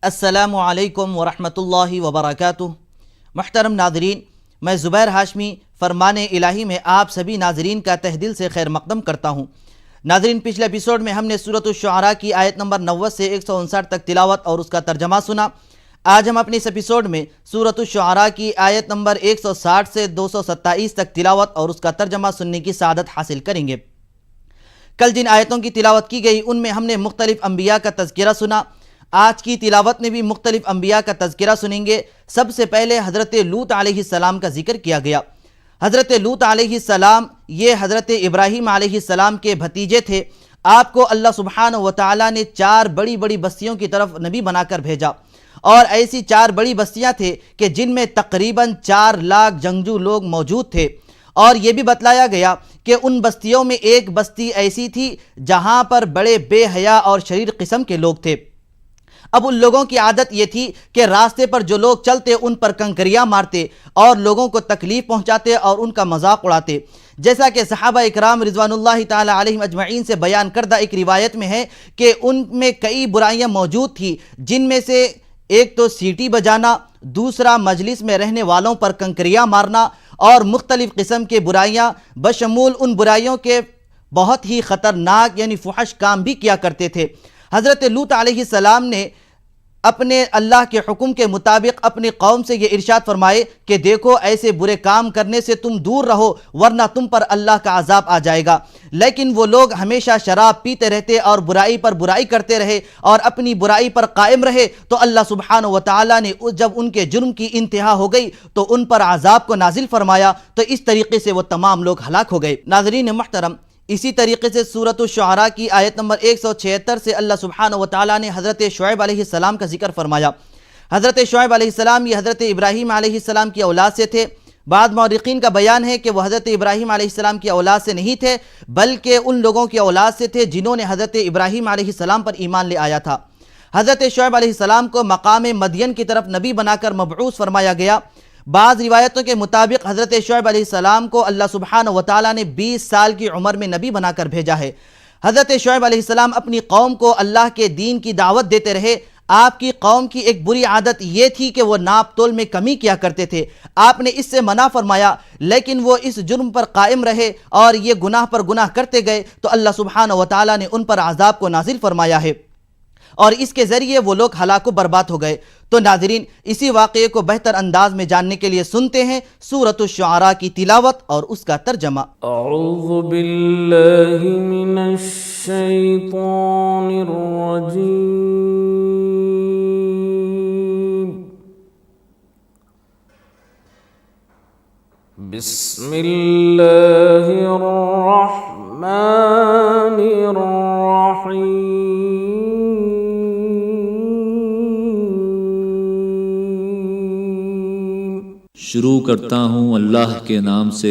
अस्सलामु अलैकुम वरहमतुल्लाहि वबरकातुहू। मुहतरम नाज़रीन, मैं ज़ुबैर हाशमी फ़रमाने इलाही में आप सभी नाज़रीन का तहे दिल से खैर मक़दम करता हूँ। नाज़रीन, पिछले एपिसोड में हमने सूरत शुआरा की आयत नंबर 90 से 159 तक तिलावत और उसका तर्जमा सुना। आज हम अपने इस एपिसोड में सूरत शुआरा की आयत नंबर 160 से 227 तक तिलावत और उसका तर्जमा सुनने की सआदत हासिल करेंगे। कल जिन आयतों की तिलावत की गई उनमें हमने मुख्तलिफ अम्बिया का तज़किरा सुना। आज की तिलावत में भी मुख्तलिफ अम्बिया का तज़किरा सुनेंगे। सबसे पहले हज़रत लूत अलैहिस्सलाम का जिक्र किया गया। हज़रत लूत अलैहिस्सलाम ये हज़रत इब्राहीम अलैहिस्सलाम के भतीजे थे। आपको अल्लाह सुब्हानहू व तआला ने 4 बड़ी बड़ी बस्तियों की तरफ नबी बनाकर भेजा और ऐसी 4 बड़ी बस्तियां थे कि जिनमें तकरीबन 4 लाख जंगजू लोग मौजूद थे। और ये भी बतलाया गया कि उन बस्तियों में एक बस्ती ऐसी थी जहां पर बड़े बेहया और शरीर किस्म के लोग थे। अब उन लोगों की आदत ये थी कि रास्ते पर जो लोग चलते उन पर कंकरियां मारते और लोगों को तकलीफ पहुंचाते और उनका मजाक उड़ाते। जैसा कि सहाबा इकराम रिजवानुल्लाहि ताला अलैहिम अजमईन से बयान करदा एक रिवायत में है कि उनमें कई बुराइयां मौजूद थी, जिनमें से एक तो सीटी बजाना, दूसरा मजलिस में रहने वालों पर कंकरियां मारना और मुख्तलिफ किस्म के बुराइयां, बशमूल उन बुराइयों के बहुत ही ख़तरनाक यानी फुहश काम भी किया करते थे। हज़रत लूत अलैहिस्सलाम ने अपने अल्लाह के हुक्म के मुताबिक अपनी कौम से ये इरशाद फरमाए कि देखो, ऐसे बुरे काम करने से तुम दूर रहो वरना तुम पर अल्लाह का अजाब आ जाएगा। लेकिन वो लोग हमेशा शराब पीते रहते और बुराई पर बुराई करते रहे और अपनी बुराई पर कायम रहे। तो अल्लाह सुब्हानहू व तआला ने जब उनके जुर्म की इंतहा हो गई तो उन पर अजाब को नाजिल फरमाया। तो इस तरीके से वो तमाम लोग हलाक हो गए। नाज़रीन मुहतरम, इसी तरीके से सूरत शुआरा की आयत नंबर 176 से अल्लाह सुब्हानहू व तआला ने हज़रत शुएब अलैहिस्सलाम का जिक्र फरमाया। हज़रत शुएब अलैहिस्सलाम ये हज़रत इब्राहीम अलैहिस्सलाम की औलाद से थे। बाद मौरिकीन का बयान है कि वह हज़रत इब्राहीम अलैहिस्सलाम की औलाद से नहीं थे, बल्कि उन लोगों की औलाद से थे जिन्होंने हज़रत इब्राहीम अलैहिस्सलाम पर ईमान ले आया था। हज़रत शुएब अलैहिस्सलाम को मकाम मदियन की तरफ नबी बनाकर मबऊस फरमाया गया। बाज़ रिवायतों के मुताबिक हज़रत शुएब अलैहिस्सलाम को अल्लाह सुब्हानहू व तआला ने 20 साल की उम्र में नबी बनाकर भेजा है। हज़रत शुएब अलैहिस्सलाम अपनी कौम को अल्लाह के दीन की दावत देते रहे। आपकी कौम की एक बुरी आदत ये थी कि वो नाप तोल में कमी किया करते थे। आपने इससे मना फरमाया, लेकिन वो इस जुर्म पर कायम रहे और ये गुनाह पर गुनाह करते गए। तो अल्लाह सुब्हानहू व तआला ने उन पर अजाब को नाजिल फरमाया है और इसके ज़रिए वो लोग हलाक बर्बाद हो गए। तो नाज़रीन, इसी वाक़े को बेहतर अंदाज में जानने के लिए सुनते हैं सूरत शुआरा की तिलावत और उसका तर्जमा। अऊज़ु बिल्लाहि मिनश शैतानिर रजीम। बिस्मिल्लाहिर रहमानिर रहीम। शुरू करता हूँ अल्लाह के नाम से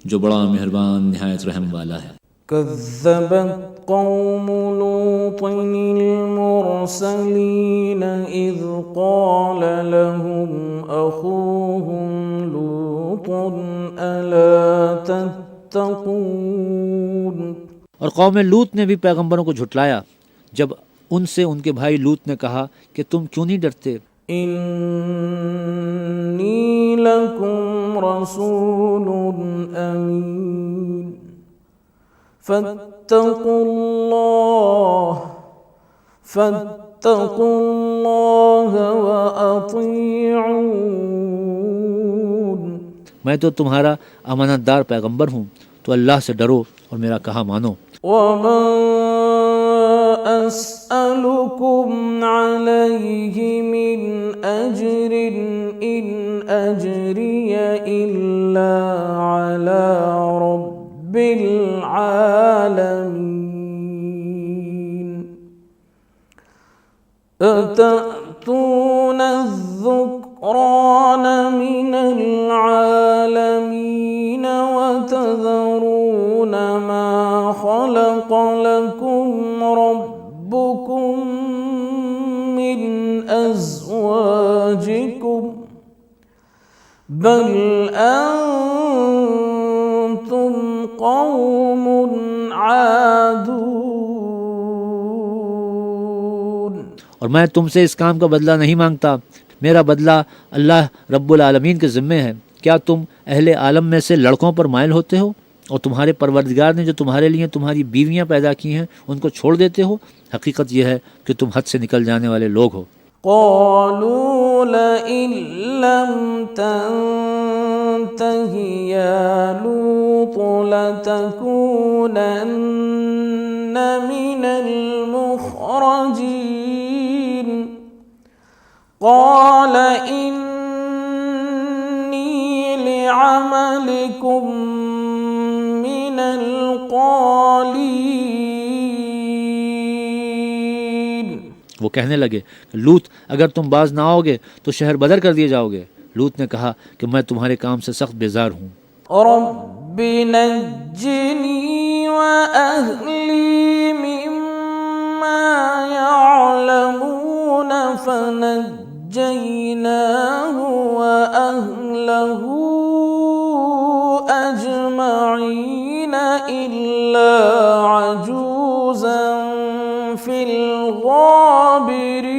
जो बड़ा मेहरबान निहायत रहम वाला है। कज़्ज़बत कौमु लूतिनिल मुरसलीन इज़ क़ाल लहुम अख़ूहुम लूतुन अला तत्तक़ून। और कौम लूत ने भी पैगंबरों को झुटलाया जब उनसे उनके भाई लूत ने कहा कि तुम क्यों नहीं डरते। इन्नी लकुम रसूलुन अमीन फत्तकुल्लाह व अतीऊन। मैं तो तुम्हारा अमानतदार पैगंबर हूँ, तो अल्लाह से डरो और मेरा कहा मानो। वमा अस्अलुकुम अलैहि मिन अजरिन इन अजरिय इल्ला अला रब्बिल आलमीन। अतअतून الذكران من العالمين وتذرون ما خلق لكم ربكم من أزواجكم بل أنتم قوم عادون। और मैं तुमसे इस काम का बदला नहीं मांगता, मेरा बदला अल्लाह रब्बुल आलमीन के ज़िम्मे है। क्या तुम अहले आलम में से लड़कों पर माइल होते हो और तुम्हारे परवरदिगार ने जो तुम्हारे लिए तुम्हारी बीवियां पैदा की हैं उनको छोड़ देते हो? हकीकत यह है कि तुम हद से निकल जाने वाले लोग हो। قالوا لئن لم تنته يا لوط لتكونن من المخرجين قال إني لعملكم من القالين। वो कहने लगे, लूत अगर तुम बाज ना आओगे तो शहर बदर कर दिए जाओगे। लूत ने कहा कि मैं तुम्हारे काम से सख्त बेजार हूँ। रब्बि नज्जिनी व अहली मिम्मा यअलमून फनज्जयनाहु व अहलहु अजमईन इल्ला अजूज़न फिल गाबिरीन।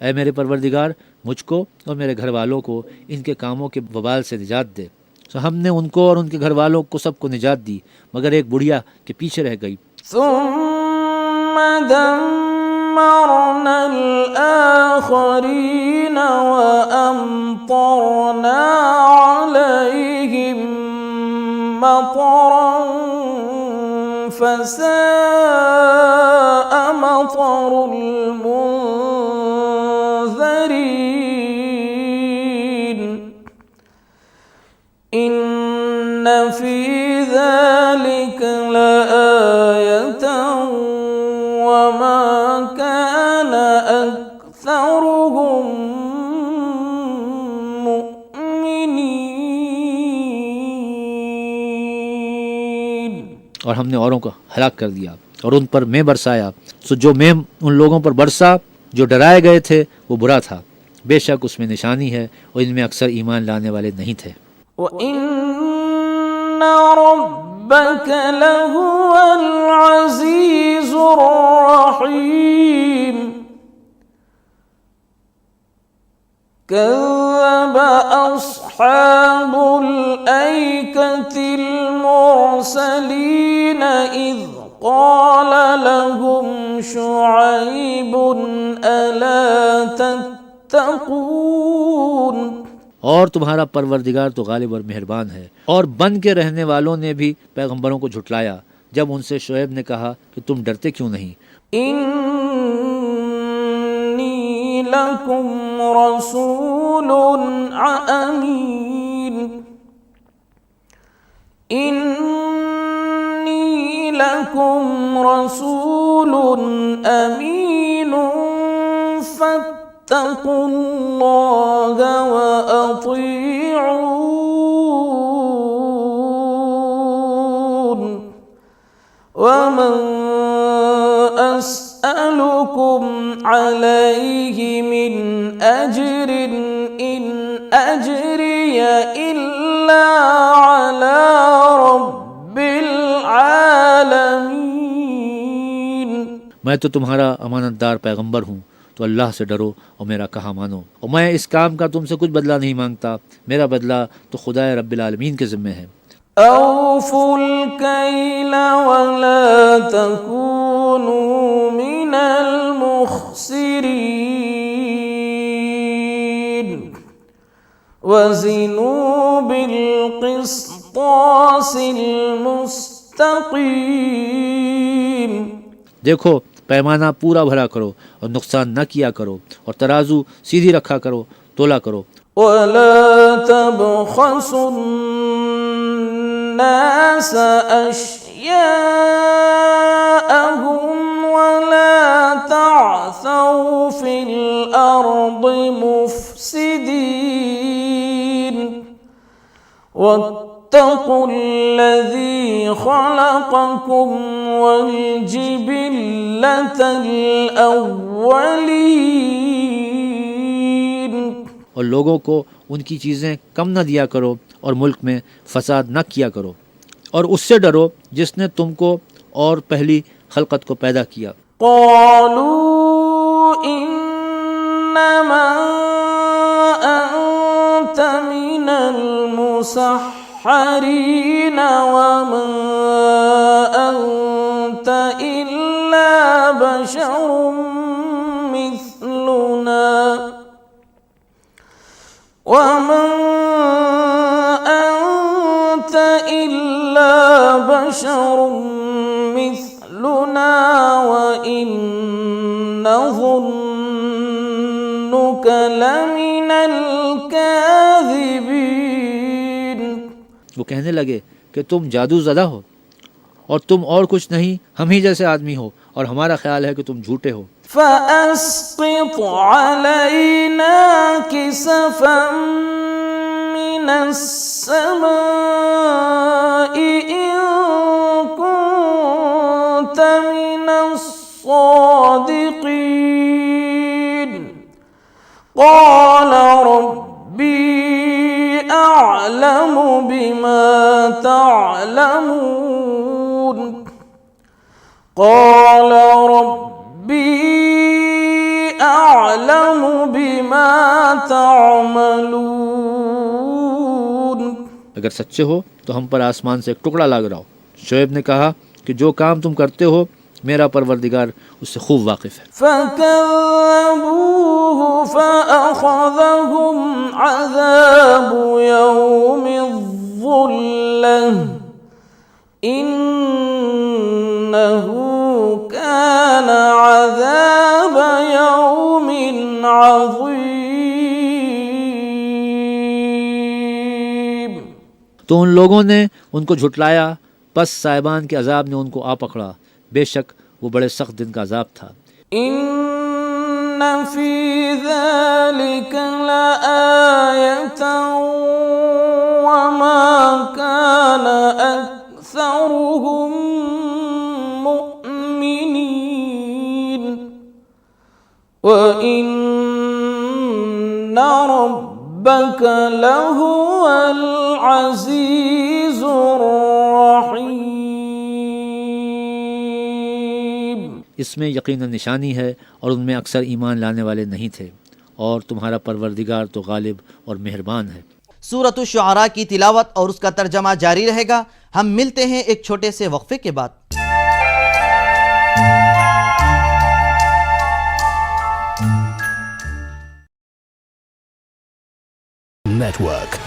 ऐ मेरे परवरदिगार, मुझको और मेरे घर वालों को इनके कामों के वबाल से निजात दे। तो हमने उनको और उनके घर वालों को सबको निजात दी, मगर एक बुढ़िया के पीछे रह गई। ثم دمرنا الآخرين وأمطرنا عليهم مطرا فساء مطر المنذرين إن في ذلك لآية وما كان أكثرهم مؤمنين। और हमने औरों को हलाक कर दिया और उन पर मैं बरसाया। सो जो मैं उन लोगों पर बरसा जो डराए गए थे वो बुरा था। बेशक उसमें निशानी है और इनमें अक्सर ईमान लाने वाले नहीं थे। وإن ربك لهو العزيز الرحيم كذب أصحاب الأيكة المرسلين إذ قال لهم شعيب ألا تتقون। और तुम्हारा परवरदिगार तो गालिब और मेहरबान है। और बन के रहने वालों ने भी पैगंबरों को झुटलाया जब उनसे शुएब ने कहा कि तुम डरते क्यों नहीं। इन्नी लकुम रसूलुन अमीन इन्नी लकुम रसूलुन अमीन फत्तकुल्लाह व अतीऊन वमन अस्अलुकुम अलैहि मिन अजरिन इन अजरिय इल्ला अला रब्बिल आलमीन। मैं तो तुम्हारा अमानतदार पैगंबर हूँ, तो अल्लाह से डरो और मेरा कहा मानो। और मैं इस काम का तुमसे कुछ बदला नहीं मांगता, मेरा बदला तो खुदाए रब्बिल आलमीन के ज़िम्मे है। औफुल कैल वला तकूनू मिनल मुखसिरीन वज़िनू बिल क़िस्तासिल मुस्तक़ीम। देखो, पैमाना पूरा भरा करो और नुकसान न किया करो, और तराजू सीधी रखा करो, तोला करो। वला तबखसुन नास अश्याअहुम वला तअसौ फिल अर्द मुफ्सिदीन वत्तकुल्लज़ी खलक़कुम वल्जिबिल्लतल अव्वलीन। और लोगों को उनकी चीज़ें कम न दिया करो और मुल्क में फसाद न किया करो, और उससे डरो जिसने तुमको और पहली खलकत को पैदा किया। قالوا إنما أنت من المسحرين وما أنت إلا بشر مثلنا وما أنت إلا بشر مثلنا وإن نظنك لمن الكاذبين। वो कहने लगे कि तुम जादू ज़दा हो और तुम और कुछ नहीं हम ही जैसे आदमी हो और हमारा ख्याल है कि तुम झूठे हो। فأسقط علينا كسفا من السماء إن كنت من الصادقين قال ربي أعلم بما تعلمون قال ربي أعلم بما تعملون। अगर सच्चे हो तो हम पर आसमान से एक टुकड़ा ला गिराओ। शुएब ने कहा कि जो काम तुम करते हो मेरा परवरदिगार उससे खूब वाकिफ है। فكذبوه فأخذهم عذاب يوم الظلة إنه كان عذاب يوم عظيم। तो उन लोगों ने उनको झुटलाया, बस साहिबान के अजाब ने उनको आ पकड़ा। बेशक वो बड़े सख्त दिन का अजाब था। إن في ذلك لآية وما كان أكثرهم مؤمنين وإن ربك لهو العزيز الرحيم। इसमें यकीनन निशानी है और उनमें अक्सर ईमान लाने वाले नहीं थे और तुम्हारा परवरदिगार तो गालिब और मेहरबान है। सूरत शुआरा की तिलावत और उसका तर्जमा जारी रहेगा। हम मिलते हैं एक छोटे से वक्फे के बाद। Network.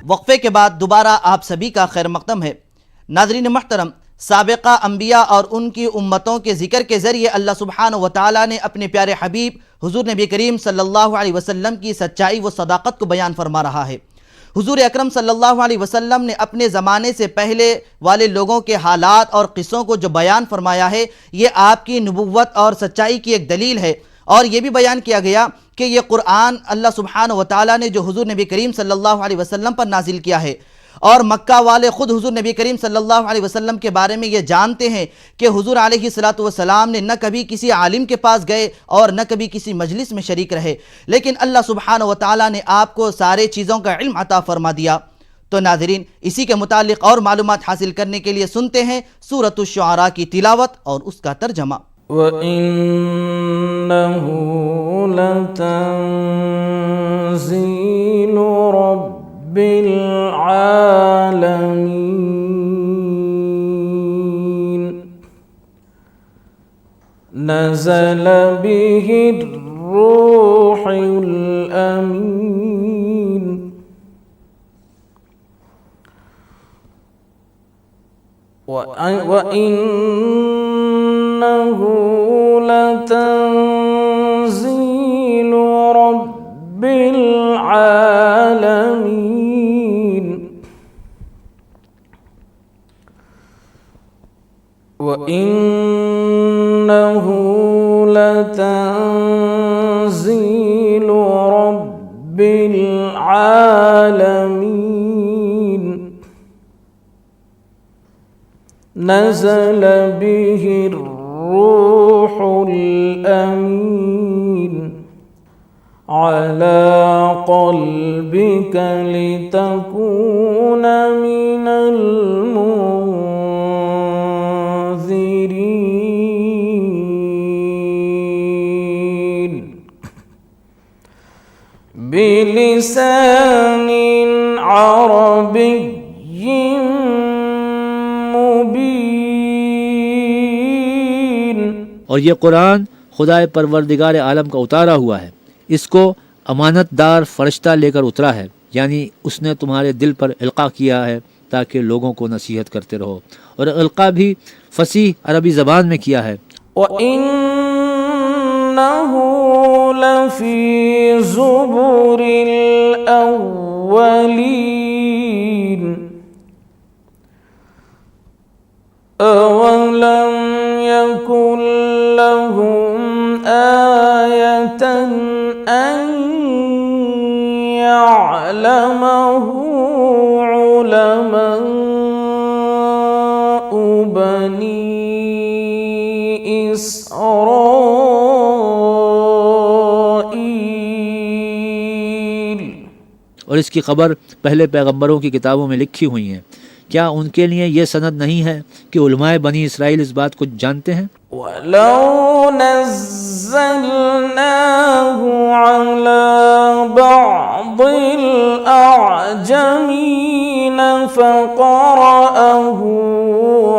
वक्फे के बाद दोबारा आप सभी का खैर मकदम है। नाज़रीन महतरम, साबिक़ा अंबिया और उनकी उम्मतों के ज़िक्र के ज़रिए अल्लाह सुब्हानहु व तआला ने अपने प्यारे हबीब हुज़ूर नबी करीम सल्लल्लाहु अलैहि वसल्लम की सच्चाई व सदाक़त को बयान फरमा रहा है। हुज़ूर अकरम सल्लल्लाहु अलैहि वसल्लम ने अपने ज़माने से पहले वाले लोगों के हालात और क़िस्सों को जो बयान फरमाया है, ये आपकी नबुव्वत और सच्चाई की एक दलील है। और ये भी बयान किया गया कि ये कुरान अल्लाह सुब्हानहु व तआला ने जो हुज़ूर नबी करीम सल्लल्लाहु अलैहि वसल्लम पर नाजिल किया है, और मक्का वाले ख़ुद हुज़ूर नबी करीम सल्लल्लाहु अलैहि वसल्लम के बारे में ये जानते हैं कि हुज़ूर अलैहिस्सलातु वस्सलाम ने न कभी किसी आलिम के पास गए और न कभी किसी मजलिस में शरीक रहे, लेकिन अल्लाह सुब्हानहु व तआला ने आपको सारे चीज़ों का इल्म अता फरमा दिया। तो नाज़रीन, इसी के मुतालिक और मालूमात हासिल करने के लिए सुनते हैं सूरत शुआरा की तिलावत और उसका तर्जमा। वइन्नहु लतंज़ीलु रब्बिल आलमीन नज़ल बिहिर रूहुल अमीन वइन्नहु लतंज़ीलु रब्बिल आलमीन वइन्नहु लतंज़ीलु रब्बिल आलमीन नज़ल बिहिर रूहुल अमीन على قلبك لتكون من المنذرين بلسان عربي مبين. और ये कुरान खुदाए परवरदिगार आलम का उतारा हुआ है, इसको अमानतदार फरिश्ता लेकर उतरा है, यानी उसने तुम्हारे दिल पर इल्का किया है ताकि लोगों को नसीहत करते रहो, और इल्का भी फसीह अरबी ज़बान में किया है. वइन्नहु लफ़ी ज़ुबुरिल अव्वलीन अवलम यकुन लहुम आयतन अन यअलमहु उलमाउ बनी इस्राईल. और इसकी खबर पहले पैगंबरों की किताबों में लिखी हुई है. क्या उनके लिए ये सनद नहीं है कि उलमाए बनी इसराइल इस बात को जानते हैं? वलौ नज़्ज़लनाहु अला बअदिल अअजमीन फ़क़रअहु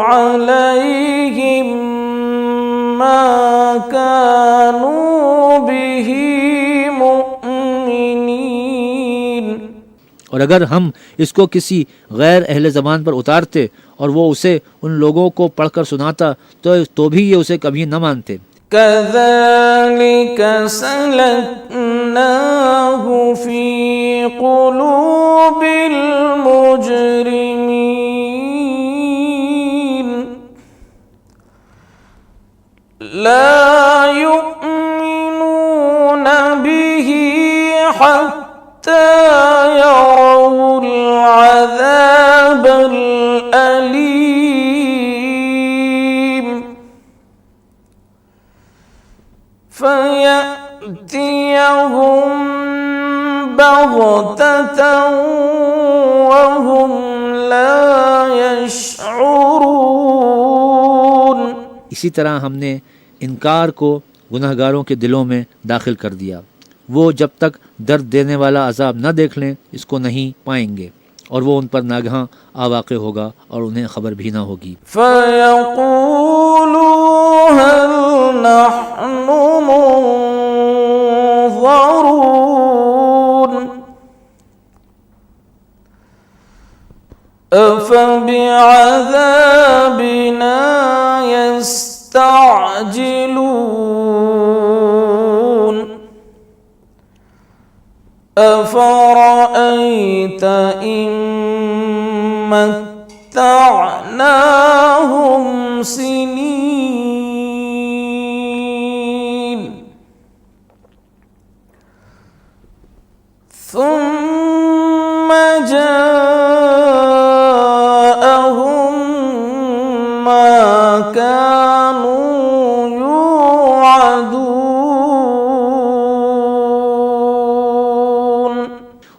अलैहिम मा कानू बिही मुअमिनीन. और अगर हम इसको किसी गैर अहले ज़बान पर उतारते और वो उसे उन लोगों को पढ़कर सुनाता तो भी ये उसे कभी न मानते. कज़ालिक सलकनाहु फ़ी क़ुलूबिल मुजरिमीन ला युमिनून बिही हत्ता यरौल अज़ाबल अलीम फयअतियहुम बग़ततन वहुम ला यशऊरून. इसी तरह हमने इनकार को गुनहगारों के दिलों में दाखिल कर दिया. वो जब तक दर्द देने वाला अजाब न देख लें इसको नहीं पाएंगे, और वो उन पर नागहां आवाक़े होगा और उन्हें खबर भी ना होगी. फ़यक़ूलू हल नहनु मुनज़रून अफ़बिअज़ाबिना यस्तअजिलून अफ़रअयत इन मत्तअनाहुम सिनीन थुम्म जाअहुम मा कानू युअदून.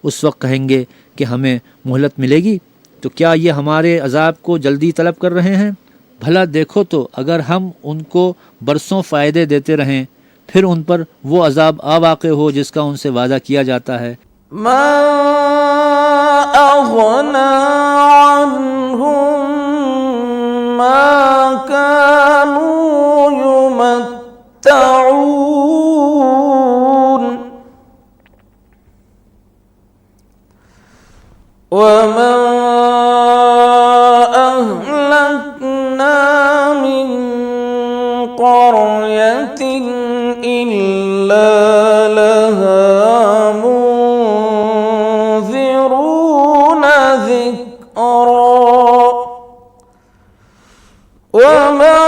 उस वक्त कहेंगे कि हमें मोहलत मिलेगी, तो क्या ये हमारे अजाब को जल्दी तलब कर रहे हैं? भला देखो तो अगर हम उनको बरसों फ़ायदे देते रहें फिर उन पर वो अजाब आवाक़े हो जिसका उनसे वादा किया जाता है. मा अग़ना अन्हुम मा कानू युमत्तऊन वमा अहलकना मिन क़रयतिन इल्ला लहा मुनज़िरून ज़िक्रा वमा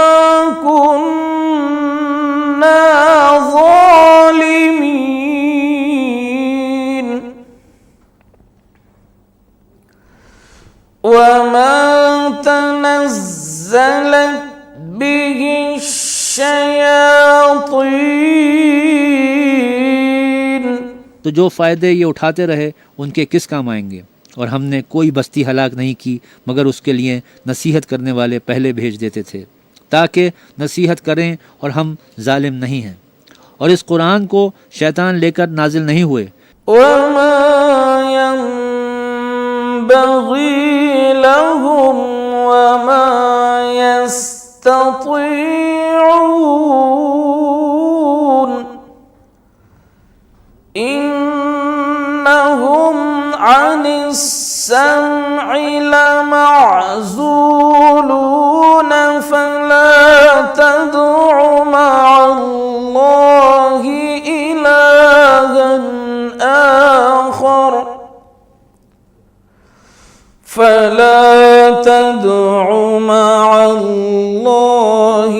कुन्ना ज़ालिमीन वमा तनज़्ज़लत बिहिश शयातीन तो जो फ़ायदे ये उठाते रहे उनके किस काम आएंगे। और हमने कोई बस्ती हलाक नहीं की मगर उसके लिए नसीहत करने वाले पहले भेज देते थे ताकि नसीहत करें, और हम जालिम नहीं हैं। और इस कुरान को शैतान लेकर नाजिल नहीं हुए। وما ينبغي لهم وما يستطيعون إنهم عن السمع لمعزولون فلا تدع مع الله إلها آخر فلا تدع مع الله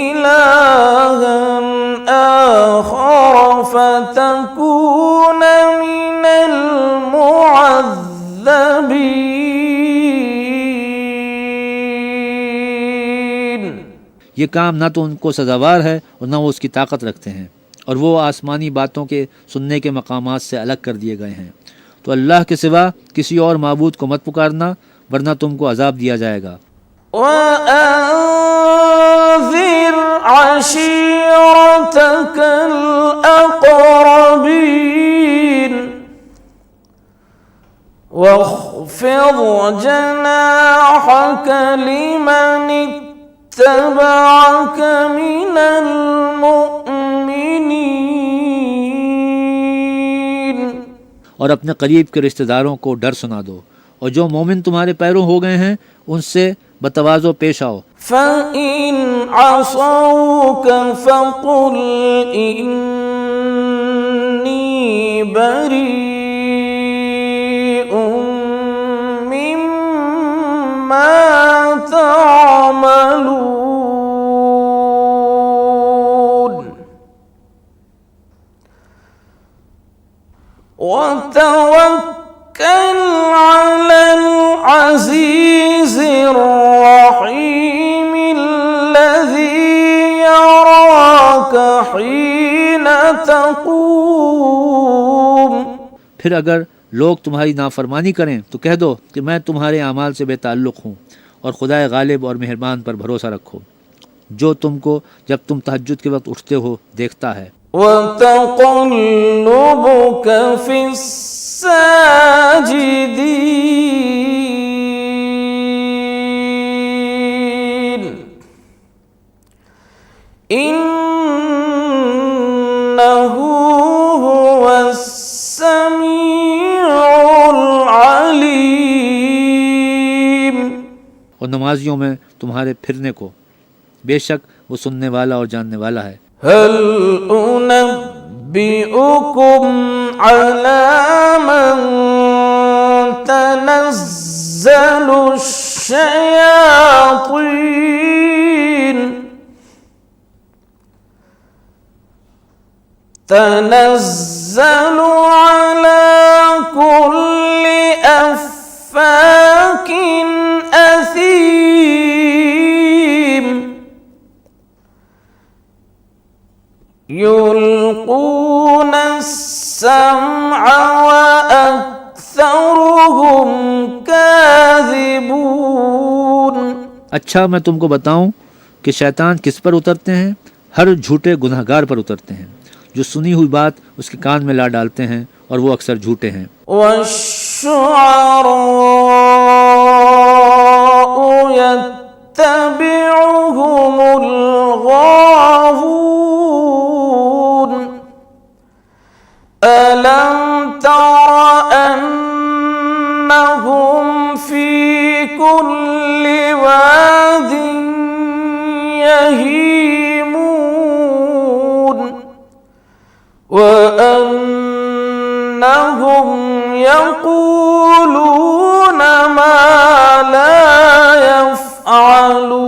إلها آخر فتكون من المعذبين। ये काम ना तो उनको सजावार है और ना वो उसकी ताकत रखते हैं, और वो आसमानी बातों के सुनने के मकामात से अलग कर दिए गए हैं। तो अल्लाह के सिवा किसी और माबूद को मत पुकारना वरना तुमको अजाब दिया जाएगा। وأنذر عشيرتك الأقربين واخفض جناحك لمن اتبعك من المؤمنين। और अपने करीब के रिश्तेदारों को डर सुना दो, और जो मोमिन तुम्हारे पैरों हो गए हैं उनसे बतवाज़ो पेश आओ। فإن عصوك فقل إني بريء مما تعملون وتوكل على العزيز الرحيم الذي يراك حين تقوم। फिर अगर लोग तुम्हारी नाफरमानी करें तो कह दो कि मैं तुम्हारे अमाल से बेताल्लुक़ हूँ, और खुदाए गालिब और मेहरबान पर भरोसा रखो जो तुमको जब तुम तहज्जुद के वक्त उठते हो देखता है। وتقلبك في الساجدين إنه هو السميع العليم। और नमाजियों में तुम्हारे फिरने को, बेशक वो सुनने वाला और जानने वाला है। هل أنبئكم على من تنزل الشياطين تنزل على كل أفاك أثيم يلقون السمع وأكثرهم كاذبون। अच्छा मैं तुमको बताऊं कि शैतान किस पर उतरते हैं? हर झूठे गुनहगार पर उतरते हैं जो सुनी हुई बात उसके कान में ला डालते हैं, और वो अक्सर झूठे हैं। والشعراء يتبعهم الغاوون ألم تر أنهم في كل واد يهيمون وأنهم يقولون ما لا يفعلون।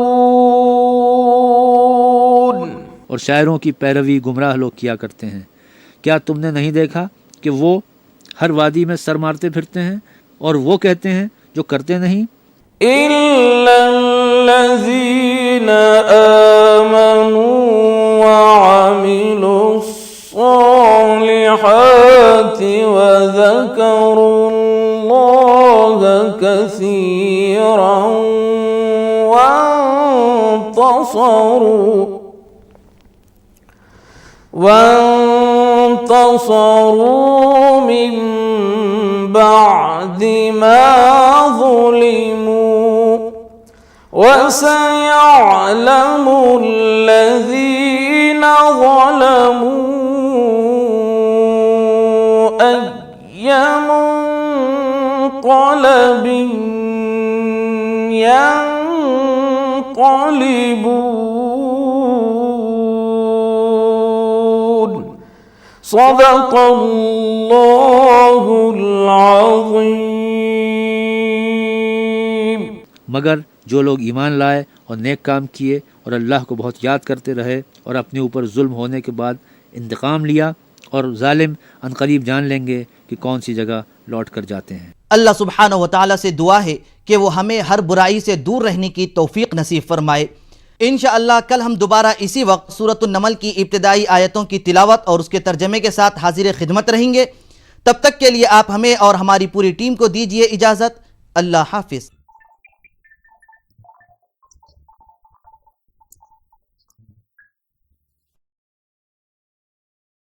और शायरों की पैरवी गुमराह लोग किया करते हैं। क्या तुमने नहीं देखा कि वो हर वादी में सर मारते फिरते हैं, और वो कहते हैं जो करते नहीं। إلا الذين آمنوا وعملوا الصالحات الصالحات وذكروا الله كثيرا وانتصروا من بعد ما ظلموا وسيعلم الذين ظلموا أي منقلب ينقلبون صدق الله العظيم। मगर जो लोग ईमान लाए और नेक काम किए और अल्लाह को बहुत याद करते रहे और अपने ऊपर जुल्म होने के बाद इंतकाम लिया और जालिम अनकरीब जान लेंगे कि कौन सी जगह लौट कर जाते हैं। अल्लाह सुब्हानहु व तआला से दुआ है कि वो हमें हर बुराई से दूर रहने की तौफीक नसीब फरमाए। इंशाअल्लाह कल हम दोबारा इसी वक्त सूरतुन नमल की इब्तिदाई आयतों की तिलावत और उसके तर्जमे के साथ हाजिर खिदमत रहेंगे। तब तक के लिए आप हमें और हमारी पूरी टीम को दीजिए इजाज़त। अल्लाह हाफिज़।